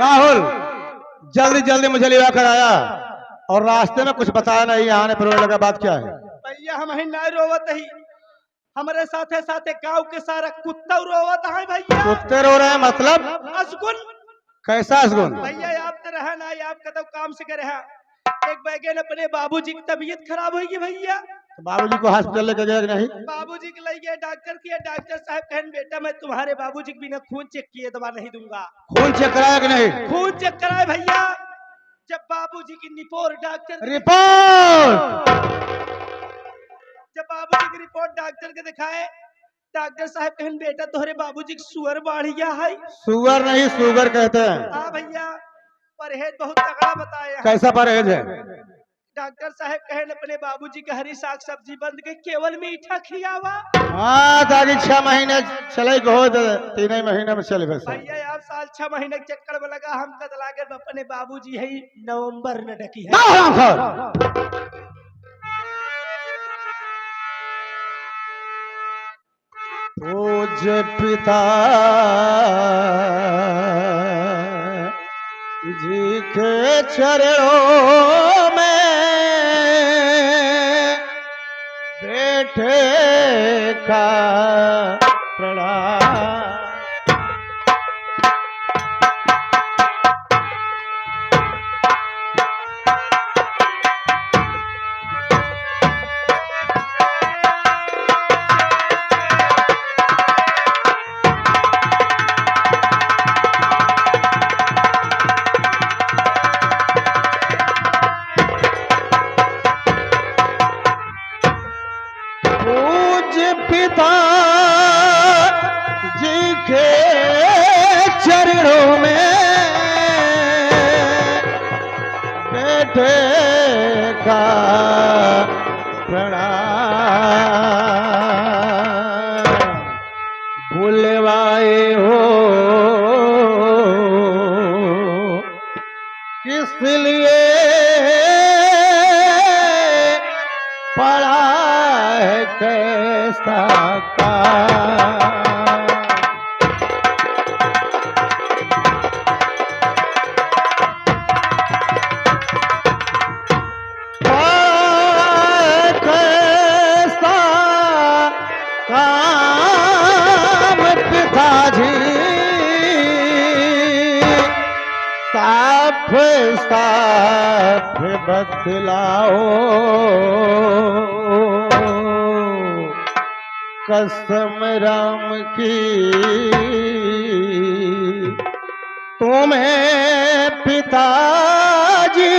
राहुल जल्दी जल्दी मुझे लिवा कर आया और रास्ते में कुछ बताया नहीं, आने पर लगा बात क्या है। भैया हम ही नहीं रोवत ही, हमारे साथे साथे गांव के सारा कुत्ता रोवत है भैया। कुत्ते रो रहे हैं मतलब? असगुन। कैसा असगुन? भैया आप तो रहा ना, आपका तो काम से करे है। एक बैगन अपने बाबूजी की तबीयत खराब हुई भैया, तो बाबूजी को हॉस्पिटल लेकर गए नहीं? बाबूजी के ले गए डॉक्टर किया, डॉक्टर साहब कहन बेटा मैं तुम्हारे बाबूजी के बिना खून चेक किए दवा नहीं दूंगा। खून चेक कराया कि नहीं? खून चेक कराए भैया। जब बाबूजी की रिपोर्ट जब बाबूजी की रिपोर्ट डॉक्टर के दिखाए, डॉक्टर साहब कहन बेटा तोहरे बाबूजी की सुअर बढ़िया है। सुअर नहीं शुगर कहते हैं। हाँ भैया, परहेज बहुत तगड़ा बताया है। कैसा परहेज है? डॉक्टर साहब कहन अपने बाबूजी के हरी साग सब्जी बंद के केवल मीठा खियावा। हाँ ताकि 6 महीने चले हो, 3 महीने में चले बस। भैया आप साल 6 महीने के चक्कर में लगा, हम कतला के अपने बाबूजी है नवंबर न डकी है। पूज्य पिता जी के चरणों में बेटे का प्रणाम। पिता जी के चरणों में बेटे का प्रणाम। बुलवाए हो किस लिए पड़ा है कैसा का। कैसा काम पिताजी साफ साफ बतलाओ। कसम राम की तुम्हें पिताजी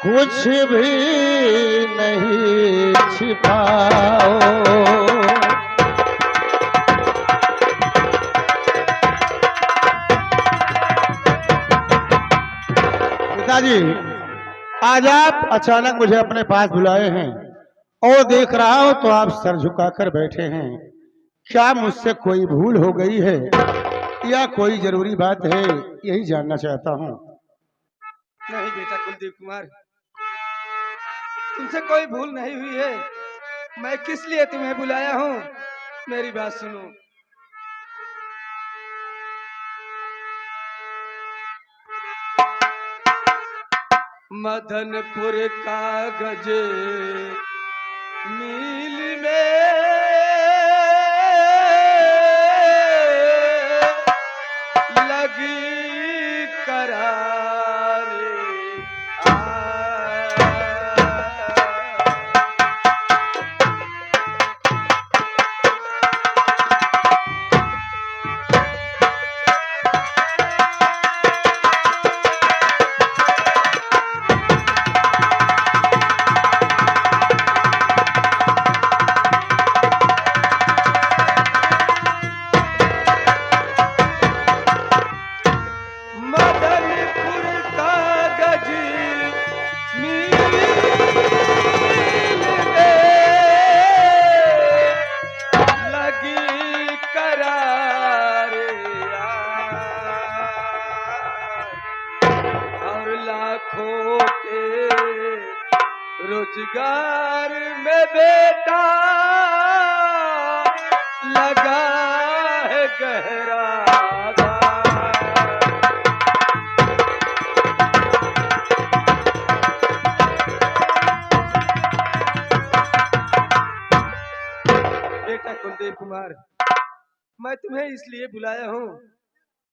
कुछ भी नहीं छिपाओ। पिताजी आज आप अचानक मुझे अपने पास बुलाए हैं और देख रहा हूं तो आप सर झुकाकर बैठे हैं। क्या मुझसे कोई भूल हो गई है या कोई जरूरी बात है, यही जानना चाहता हूं। नहीं बेटा कुलदीप कुमार, तुमसे कोई भूल नहीं हुई है। मैं किस लिए तुम्हें बुलाया हूं, मेरी बात सुनो। मदनपुर कागज मिल में लगी करार रोजगार में बेटा लगा है गहरा। कुलदेव कुमार, मैं तुम्हें इसलिए बुलाया हूँ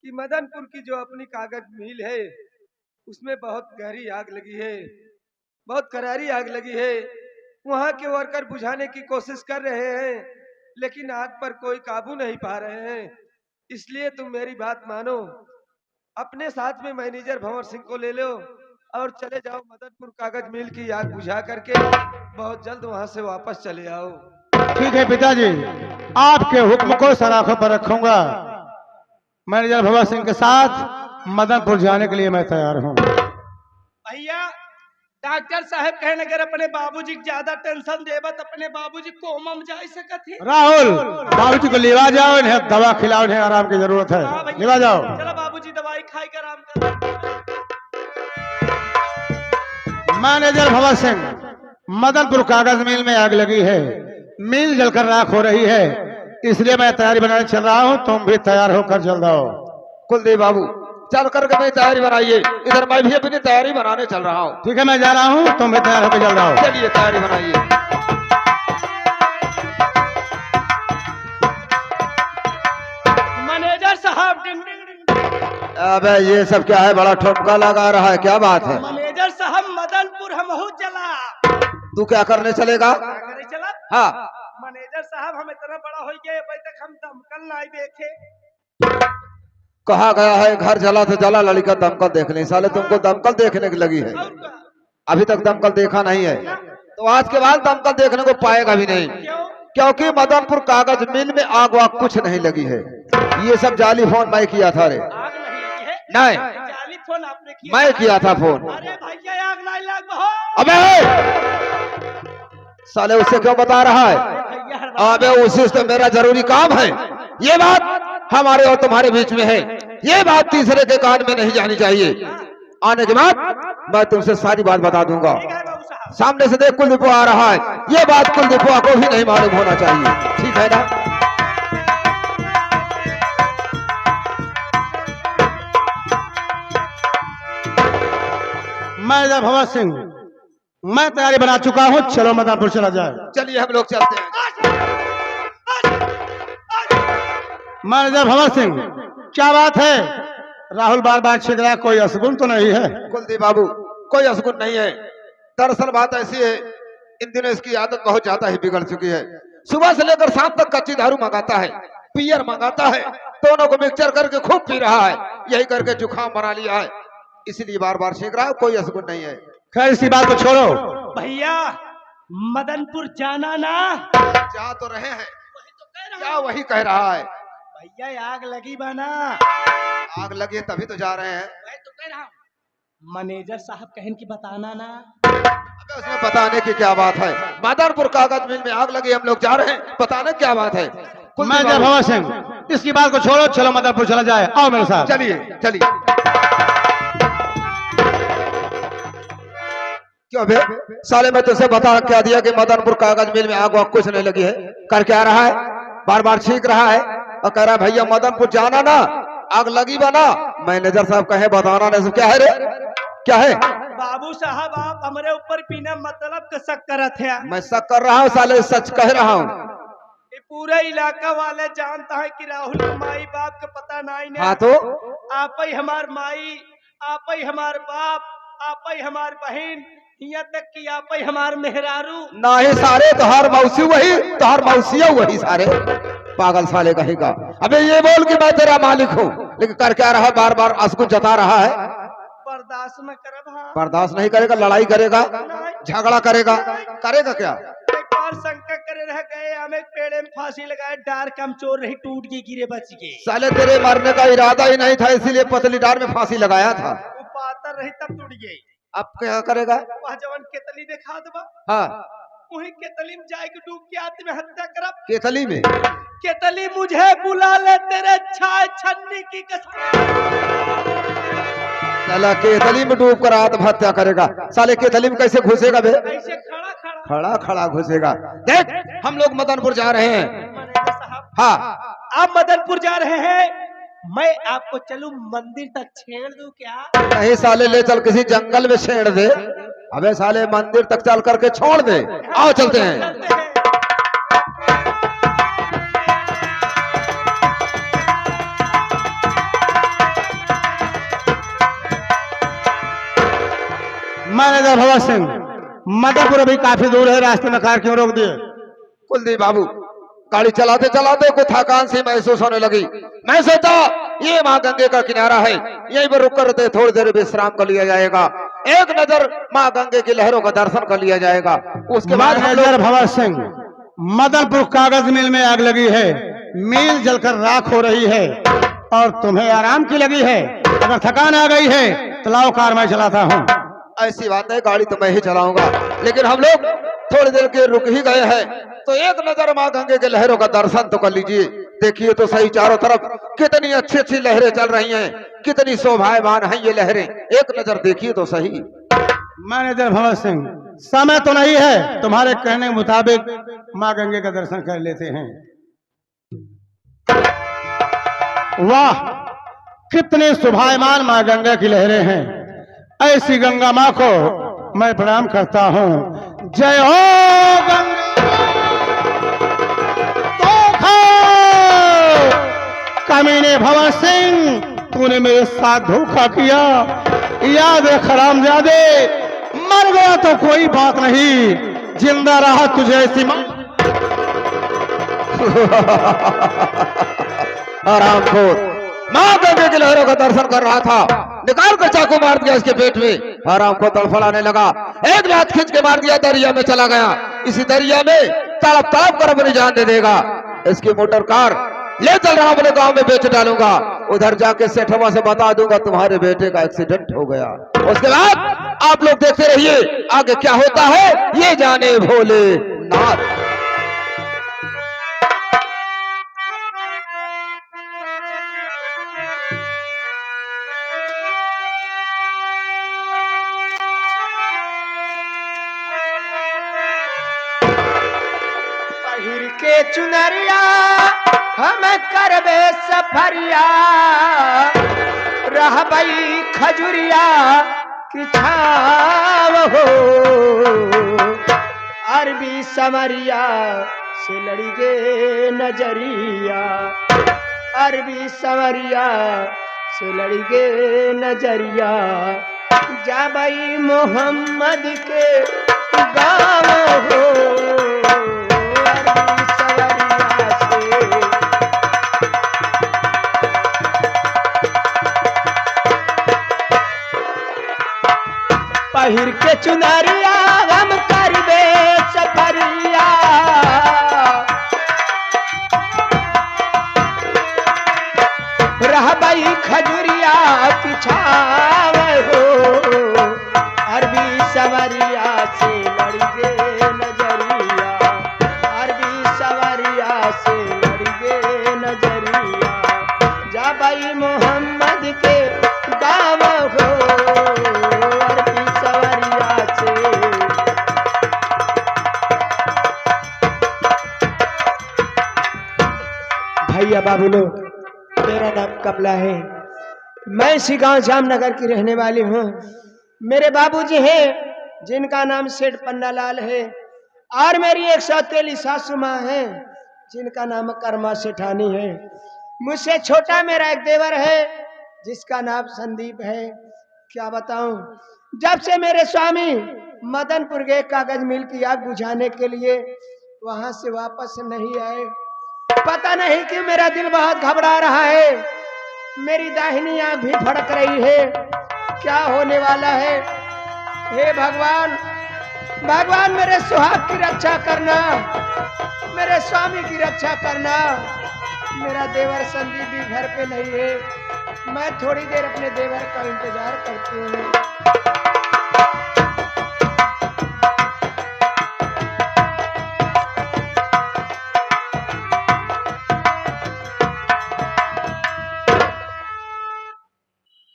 कि मदनपुर की जो अपनी कागज मिल है उसमें बहुत गहरी आग लगी है, बहुत करारी आग लगी है। वहाँ के वर्कर बुझाने की कोशिश कर रहे हैं लेकिन आग पर कोई काबू नहीं पा रहे हैं। इसलिए तुम मेरी बात मानो, अपने साथ में मैनेजर भंवर सिंह को ले लो और चले जाओ मदनपुर कागज मिल की आग बुझा करके बहुत जल्द वहाँ से वापस चले आओ। ठीक है पिताजी, आपके हुक्म को सर आंखों पर रखूंगा। मैनेजर भंवर सिंह के साथ मदनपुर जाने के लिए मैं तैयार हूँ। भैया डॉक्टर साहब कहने अगर अपने बाबूजी को ज्यादा टेंशन देबत अपने बाबूजी कोमा में जा सकत है। राहुल, बाबूजी को लेवा जाओ, इन्हें दवा खिलाओ, इन्हें आराम की जरूरत है। हाँ भैया, लेवा जाओ। चलो बाबूजी दवाई खाई कर आराम कर। मैनेजर भंवर सिंह, मदनपुर कागज मिल में आग लगी है, मिल जलकर राख हो रही है, इसलिए मैं तैयारी बनाने चल रहा हूँ। तुम भी तैयार होकर जल्द आओ। कुलदेव बाबू चल करके मेरी तैयारी बनाइए, इधर मैं भी अपनी तैयारी बनाने चल रहा हूँ। ठीक है, मैं जा रहा हूँ, तुम भी तैयार होकर जल्द आओ। चलिए तैयारी बनाइए। मैनेजर साहब डिंग डिंग डिंग। अबे ये सब क्या है, बड़ा ठुमका लगा रहा है, क्या बात है? मैनेजर साहब मदनपुर हम हो चला। तू क्या करने चलेगा? क्या करे चला? हाँ, मैनेजर साहब हम इतना बड़ा हो गए अभी तक हम दमकल नहीं देखे। कहा गया है घर जला तो जला, लड़का दमकल देख ले। साले तुमको दमकल देखने की लगी है, और क्या? अभी तक दमकल देखा नहीं है तो आज के बाद दमकल देखने को पाएगा भी नहीं, क्यों? क्योंकि मदनपुर कागज मिल में आग वाग कुछ नहीं लगी है। ये सब जाली फोन मैं किया था रे। आग नहीं लगी है? नहीं, जाली फोन आपने किया? मैं किया था फोन। अरे भैया आग नहीं लग हो। अबे साले उससे क्यों बता रहा है? भैया अबे उसी से तो मेरा जरूरी काम है। ये बात हमारे और तुम्हारे बीच में है, ये बात तीसरे के कान में नहीं जानी चाहिए। आने के बाद मैं तुमसे सारी बात बता दूंगा। ठीक है बाबू साहब। सामने से देख कुलदीपुआ आ रहा है, ये बात कुलदीपुआ को भी नहीं मालूम होना चाहिए, ठीक है ना? मैनेजर भंवर सिंह, मैं तैयारी बना चुका हूँ, चलो मदनपुर चला जाए। चलिए हम लोग चलते हैं। मैनेजर भंवर सिंह, क्या बात है? राहुल बार बार छिड़ रहा है, कोई असगुन तो नहीं है? कुलदीप बाबू कोई असगुन नहीं है। दरअसल बात ऐसी है, इन दिनों इसकी आदत बहुत ज्यादा ही बिगड़ चुकी है। सुबह से लेकर शाम तक कच्ची दारू मंगाता है, पियर मंगाता है, दोनों को मिक्सचर करके खूब पी रहा है। यही करके जुकाम बना लिया है, इसीलिए बार बार छींक रहा है। कोई असगुन नहीं है। खैर इसी बात को छोड़ो, भैया मदनपुर जाना ना। जा तो रहे हैं, क्या वही कह रहा है? भैया आग लगी बना। आग लगी है तभी तो जा रहे हैं। मैं तो कह रहा हूँ मैनेजर साहब कहन की बताना ना। अबे उसमें बताने की क्या बात है? मदनपुर कागज मिल में आग लगी, हम लोग जा रहे हैं, बताने क्या बात है? कुलदीप मैनेजर बाबू, भंवर सिंह, इसकी बात को छोड़ो, चलो मदनपुर चला जाए। आओ मेरे साथ। चलिए चलिए। क्यों बे साले, मैं तुझसे बता क्या दिया कि मदनपुर कागज मिल में आग वाग कुछ नहीं लगी है? कर क्या रहा है? बार बार छींक रहा है और कह रहा है भैया मदनपुर जाना ना, आग लगी बना। मैनेजर साहब कहे बताना नहीं, सब क्या है रे? क्या है? बाबू साहब आप हमारे ऊपर बिना मतलब का शक करत है। मैं शक कर रहा हूँ साले, सच कह रहा हूँ। ये पूरा इलाका वाले जानता है कि राहुल के माई बाप का पता नहीं हाँ है। तो आप ही हमार माई, आप ही हमार बाप, आप ही हमार बहन, यहाँ तक कि आप ही हमार मेहरारू। ना ही सारे तोहार मौसी वही, तोहार मौसिया वही सारे। पागल साले कहेगा। अबे ये बोल कि मैं तेरा मालिक हूँ, लेकिन कर क्या रहा? बार बार असगुन जता रहा है। बर्दाश्त न करब। हाँ बर्दाश्त नहीं करेगा, लड़ाई करेगा, झगड़ा करेगा, करेगा क्या? एक बार शंका करे रह गए, हम एक पेड़ में फांसी लगाए, डार कम चोर रही, टूट गई, गिरे बच गए। साले तेरे मरने का इरादा ही नहीं था, इसीलिए पतली डार में फांसी लगाया था। वो पातर रही तब टूट गई। अब क्या करेगा? वह जवन केतली देखा दबा, हाँ, वही केतली में जाके डूब के आत्महत्या करब। केतली में? केतली मुझे बुला ले तेरे छाय छन्नी की कसम। साला केतली में डूब कर आत्महत्या करेगा। साले केतली में कैसे घुसेगा बे? ऐसे खड़ा खड़ा। खड़ा खड़ा घुसेगा। देख हम लोग मदनपुर जा रहे हैं। मैनेजर साहब हाँ, आप मदनपुर जा रहे हैं, मैं आपको चलूं मंदिर तक छेड़ दूं क्या? नहीं साले, ले चल किसी जंगल में छेड़ दे। अबे साले मंदिर तक चल करके छोड़ दे। आओ चलते हैं। चलते हैं। मैनेजर भगत सिंह, मदनपुर अभी काफी दूर है, रास्ते में कार क्यों रोक दिए? कुलदीप बाबू, गाड़ी चलाते चलाते को थकान सी महसूस होने लगी। मैं सोचा ये माँ गंगे का किनारा है, यहीं पर रुक कर थोड़ी देर विश्राम कर लिया जाएगा, एक नजर माँ गंगे की लहरों का दर्शन कर लिया जाएगा। उसके बाद हम मैनेजर लोग भगत सिंह, मदनपुर कागज मिल में आग लगी है, मिल जलकर राख हो रही है और तुम्हें आराम की लगी है। अगर थकान आ गई है तो लाओ, कार मैं चलाता हूँ। ऐसी बात है, गाड़ी तो मैं ही चलाऊंगा, लेकिन हम लोग थोड़ी देर के रुक ही गए हैं, तो एक नजर माँ गंगे के लहरों का दर्शन तो कर लीजिए। देखिए तो सही, चारों तरफ कितनी अच्छी अच्छी लहरें चल रही हैं, कितनी शोभायमान हैं ये लहरें, एक नजर देखिए तो सही। मैनेजर भगत सिंह, समय तो नहीं है, तुम्हारे कहने के मुताबिक माँ गंगे का दर्शन कर लेते हैं। वाह, कितनी शोभायमान माँ गंगा की लहरें हैं। ऐसी गंगा माँ को मैं प्रणाम करता हूँ। जय हो गंगा। तो कमीने भगत सिंह, तूने मेरे साथ धोखा किया, याद है हरामजादे, मर गया तो कोई बात नहीं, जिंदा रहा तुझे ऐसी आरामखोर, माँ गंगे की लहरों का दर्शन कर रहा था, निकाल कर चाकू मार दिया इसके पेट में। आरामखोर तड़फड़ाने लगा, एक लात खींच के मार दिया, दरिया में चला गया। इसी दरिया में तड़प तड़प कर अपनी जान दे देगा। इसकी मोटर कार ले चल रहा, अपने गांव में बेच डालूंगा, उधर जाके सेठवा से बता दूंगा तुम्हारे बेटे का एक्सीडेंट हो गया। उसके बाद आप लोग देखते रहिए आगे क्या होता है, ये जाने भोलेनाथ। पहिर के चुनरिया हम करबे सफरिया, रहबई खजुरिया की छाव हो, अरबी समरिया से लड़ी गे नजरिया, अरबी समरिया से लड़ी गे नजरिया, जाबई मोहम्मद के गाँव हो, अरबी समरिया से। पहिर के चुनरिया हम करबे सफरिया, रहबई खजुरिया पिछाव हो, अरबी सवरिया से लड़ी गे नजरिया, अरबी सवरिया से लड़ी गे नजरिया, जाबई मोहम्मद के गाँव हो, अरबी सवरिया से। भैया बाबू लोग, मेरा नाम कमला है, मैं इसी गांव जामनगर की रहने वाली हूँ। मेरे बाबूजी हैं जिनका नाम सेठ पन्नालाल है, और मेरी 113 सासू माँ है जिनका नाम कर्मा सेठानी है। मुझसे छोटा मेरा एक देवर है जिसका नाम संदीप है। क्या बताऊं, जब से मेरे स्वामी मदनपुर गए कागज मिल की आग बुझाने के लिए, वहां से वापस नहीं आए। पता नहीं कि मेरा दिल बहुत घबरा रहा है, मेरी दाहिनी आंख भी फड़क रही है, क्या होने वाला है। हे भगवान, भगवान मेरे सुहाग की रक्षा करना, मेरे स्वामी की रक्षा करना। मेरा देवर संदीप भी घर पे नहीं है, मैं थोड़ी देर अपने देवर का इंतजार करती हूँ।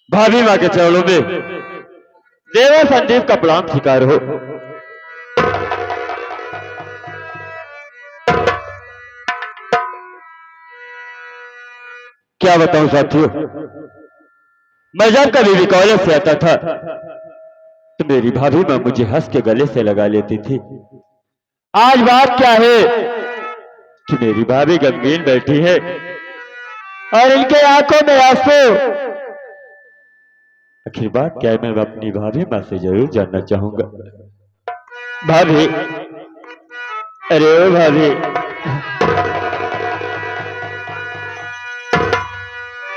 भाभी माँ के चरणों में देवा संदीप का प्रणाम स्वीकार हो। क्या बताऊं साथियों, मैं जब कभी भी कॉलेज से आता था तो मेरी भाभी माँ मुझे हंस के गले से लगा लेती थी। आज बात क्या है कि मेरी भाभी गमगीन बैठी है और इनके आंखों में आंसू आखिर बात क्या है, मैं अपनी भाभी माँ से जरूर जानना चाहूंगा। भाभी, अरे ओ भाभी,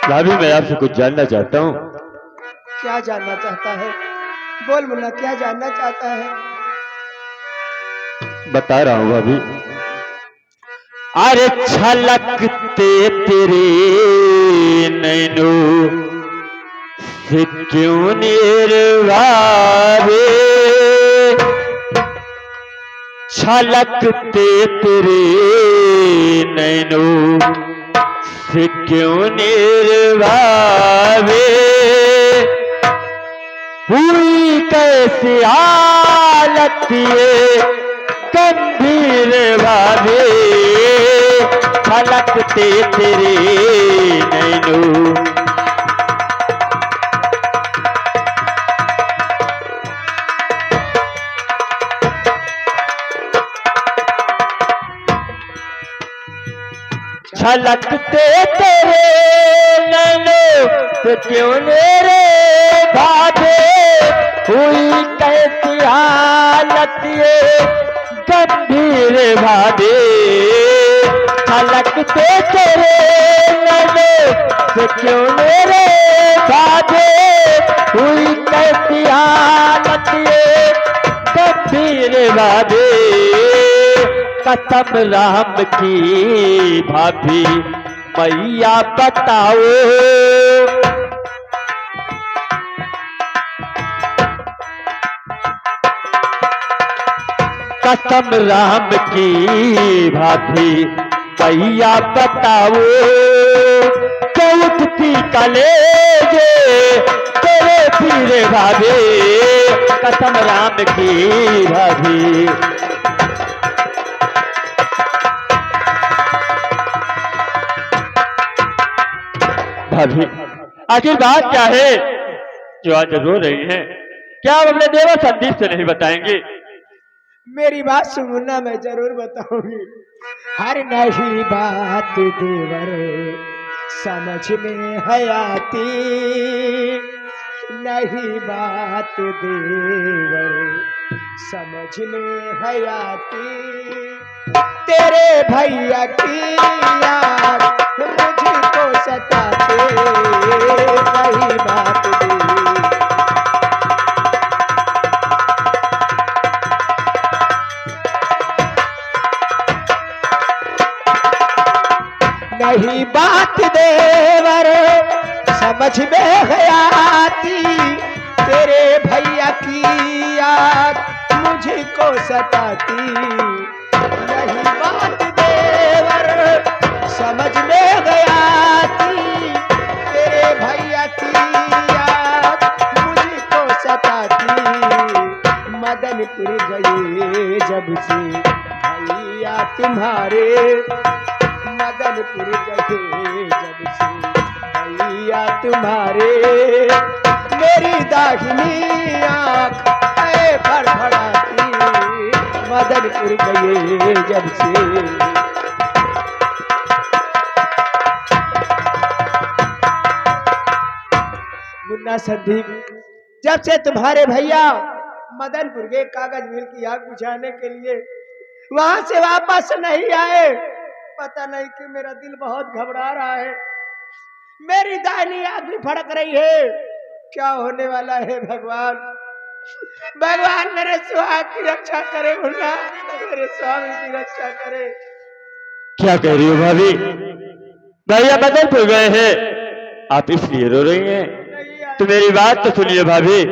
भाभी मैं आपसे कुछ जानना चाहता हूँ। क्या जानना चाहता है? बोल मुन्ना, क्या जानना चाहता है? बता रहा हूँ भाभी। अरे छलकते तेरे नैनों से क्यों निर्वावे, छलकते तेरे नैनों से क्यों निर्वावे, हुई कैसी हालत ये गंभीर भावे, छलकते तेरे नैनों। छलकते तेरे नैनों से क्यों मेरे भावे, हुई कैसी हालत ये गंभीर भावे, छलकते तेरे नैनों से क्यों मेरे भावे, हुई कैसी हालत ये गंभीर भावे, कसम राम की भाभी मैया बताओ, कसम राम की भाभी मैया बताओ, तो उठती कलेजे तेरे पीरे भाभी, कसम राम की भाभी। भाभी, आखिर बात क्या है जो आज रो रही हैं? क्या आप अपने देवर संदीप से नहीं बताएंगे? मेरी बात सुन मुन्ना, मैं जरूर बताऊंगी। हर नहीं बात देवर समझ में है आती, नहीं बात देवर समझ में है आती, तेरे भैया की याद मुझको सताते, नहीं बात देवर। नहीं बात देवर समझ में है आती, तेरे भैया की याद मुझको सताती, नहीं बात देवर समझ में है आती, तेरे भैया की याद मुझको सताती, मदनपुर गए जब से भैया तुम्हारे, मदनपुर गए जब से भैया तुम्हारे, मेरी दाहिनी आँख है फड़फड़ाती, मदनपुर गए जब से। मुन्ना संदीप, जब से तुम्हारे भैया मदनपुर के कागज मिल की आग बुझाने के लिए वहां से वापस नहीं आए, पता नहीं कि मेरा दिल बहुत घबरा रहा है, मेरी दाहिनी आंख भी फड़क रही है, क्या होने वाला है भगवान? भगवान मेरे सुहाग की रक्षा करे, मुन्ना मेरे स्वामी की रक्षा करे। क्या कह रही हो भाभी? भैया बदलपुर गए हैं, आप इसलिए रो रही हैं? तो मेरी बात तो सुनिए भाभी।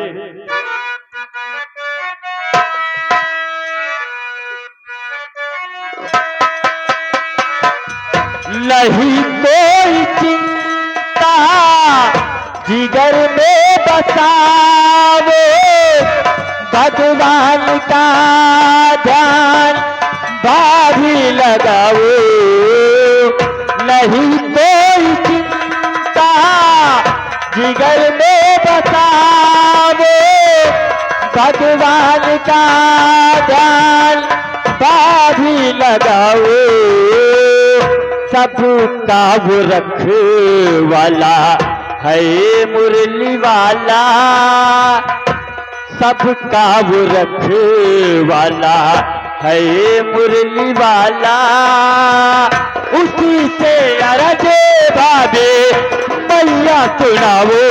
नहीं कोई चिंता जिगर में बसावे, भगवान का ध्यान भाभी लगाओ, नहीं कोई चिंता जिगर में बसावे, भगवान का ध्यान भाभी लगाओ, सबका वो रखवाला है मुरली वाला, सबका वो रखवाला है मुरली वाला। उसी से अरज भावे मैया सुनावो,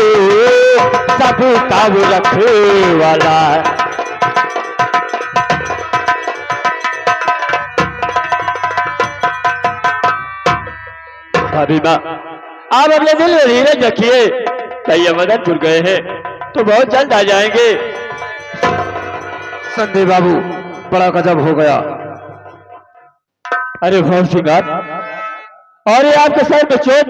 सबका वो रखवाला। भाभी माँ, आप अपने दिल में धीरज रखिए। भैया मदनपुर गए हैं तो बहुत जल्द आ जाएंगे। संजय बाबू, बड़ा गजब हो गया। अरे भवन सिंगार, और ये आपके सर में चोट